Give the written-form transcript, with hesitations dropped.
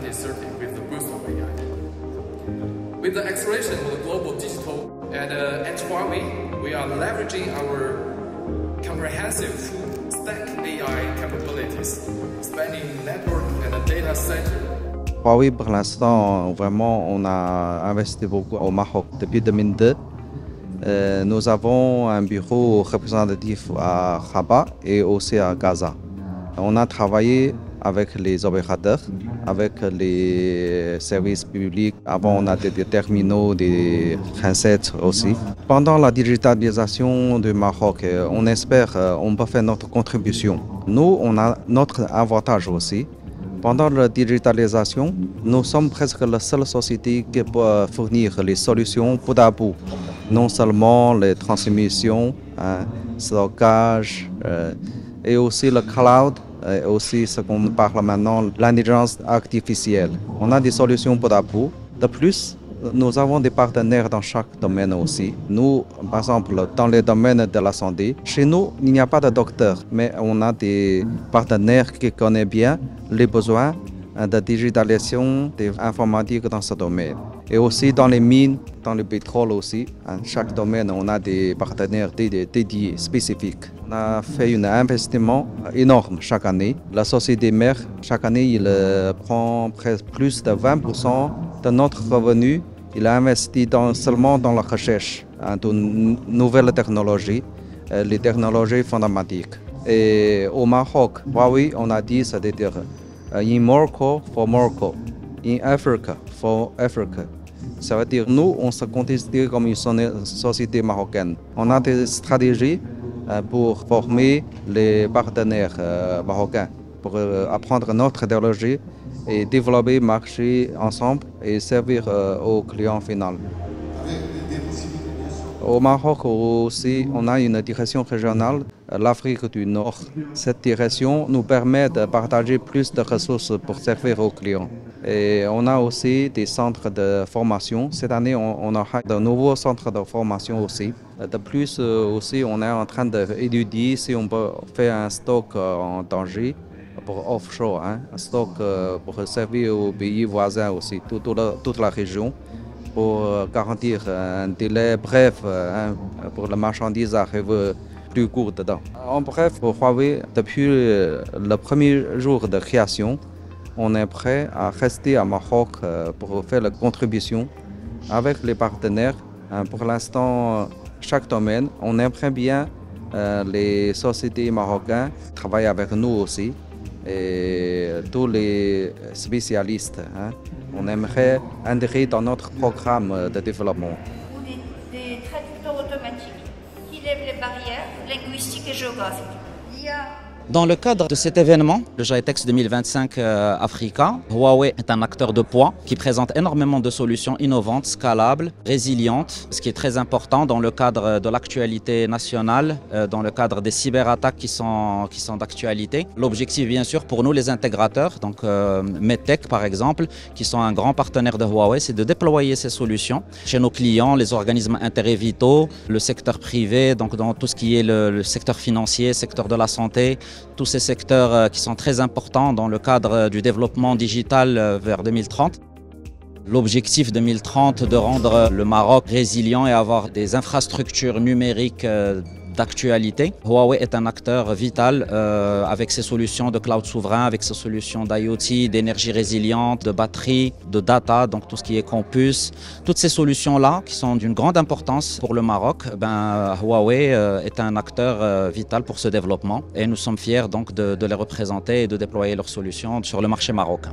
2030 with the boost of AI. With the acceleration of the global digital and at Huawei, we are leveraging our comprehensive full stack AI capabilities, spanning network and data center. Huawei, pour l'instant, vraiment, on a investi beaucoup au Maroc depuis 2002. Nous avons un bureau représentatif à Rabat et aussi à Gaza. On a travaillé avec les opérateurs, avec les services publics. Avant, on a des terminaux, des handsets aussi. Pendant la digitalisation du Maroc, on espère qu'on peut faire notre contribution. Nous, on a notre avantage aussi. Pendant la digitalisation, nous sommes presque la seule société qui peut fournir les solutions bout à bout. Non seulement les transmissions, stockage et aussi le cloud, et aussi ce qu'on parle maintenant, l'intelligence artificielle. On a des solutions bout à bout. De plus, nous avons des partenaires dans chaque domaine aussi. Nous, par exemple, dans le domaine de la santé, chez nous, il n'y a pas de docteur, mais on a des partenaires qui connaissent bien les besoins de digitalisation, d'informatique dans ce domaine. Et aussi dans les mines, dans le pétrole aussi. En chaque domaine, on a des partenaires dédiés, spécifiques. On a fait un investissement énorme chaque année. La société mère, chaque année, il prend presque plus de 20% de notre revenu. Il a investi seulement dans la recherche de nouvelles technologies, les technologies fondamentales. Et au Maroc, Huawei, on a dit, c'est-à-dire in Morocco for Morocco, in Africa for Africa. Ça veut dire nous, on se considère comme une société marocaine. On a des stratégies pour former les partenaires marocains, pour apprendre notre idéologie et développer, marcher ensemble et servir aux clients finaux. Au Maroc aussi, on a une direction régionale, l'Afrique du Nord. Cette direction nous permet de partager plus de ressources pour servir aux clients. Et on a aussi des centres de formation. Cette année, on aura de nouveaux centres de formation aussi. De plus, aussi, on est en train d'étudier si on peut faire un stock en danger pour offshore, un stock pour servir aux pays voisins aussi, toute la région, pour garantir un délai bref pour la marchandise arrive plus court dedans. En bref, pour Huawei, depuis le premier jour de création, on est prêt à rester à Maroc pour faire la contribution avec les partenaires. Pour l'instant, chaque domaine, on aimerait bien les sociétés marocaines travaillent avec nous aussi et tous les spécialistes. On aimerait intégrer dans notre programme de développement. Des traducteurs automatiques qui lèvent les barrières linguistiques et géographiques. Dans le cadre de cet événement, le GITEX 2025 Africa, Huawei est un acteur de poids qui présente énormément de solutions innovantes, scalables, résilientes, ce qui est très important dans le cadre de l'actualité nationale, dans le cadre des cyberattaques qui sont d'actualité. L'objectif, bien sûr, pour nous, les intégrateurs, donc Medtech par exemple, qui sont un grand partenaire de Huawei, c'est de déployer ces solutions chez nos clients, les organismes intérêts vitaux, le secteur privé, donc dans tout ce qui est le secteur financier, secteur de la santé, tous ces secteurs qui sont très importants dans le cadre du développement digital vers 2030. L'objectif 2030 de rendre le Maroc résilient et avoir des infrastructures numériques d'actualité. Huawei est un acteur vital avec ses solutions de cloud souverain, avec ses solutions d'IoT, d'énergie résiliente, de batterie, de data, donc tout ce qui est campus. Toutes ces solutions-là qui sont d'une grande importance pour le Maroc, Huawei est un acteur vital pour ce développement et nous sommes fiers donc de les représenter et de déployer leurs solutions sur le marché marocain.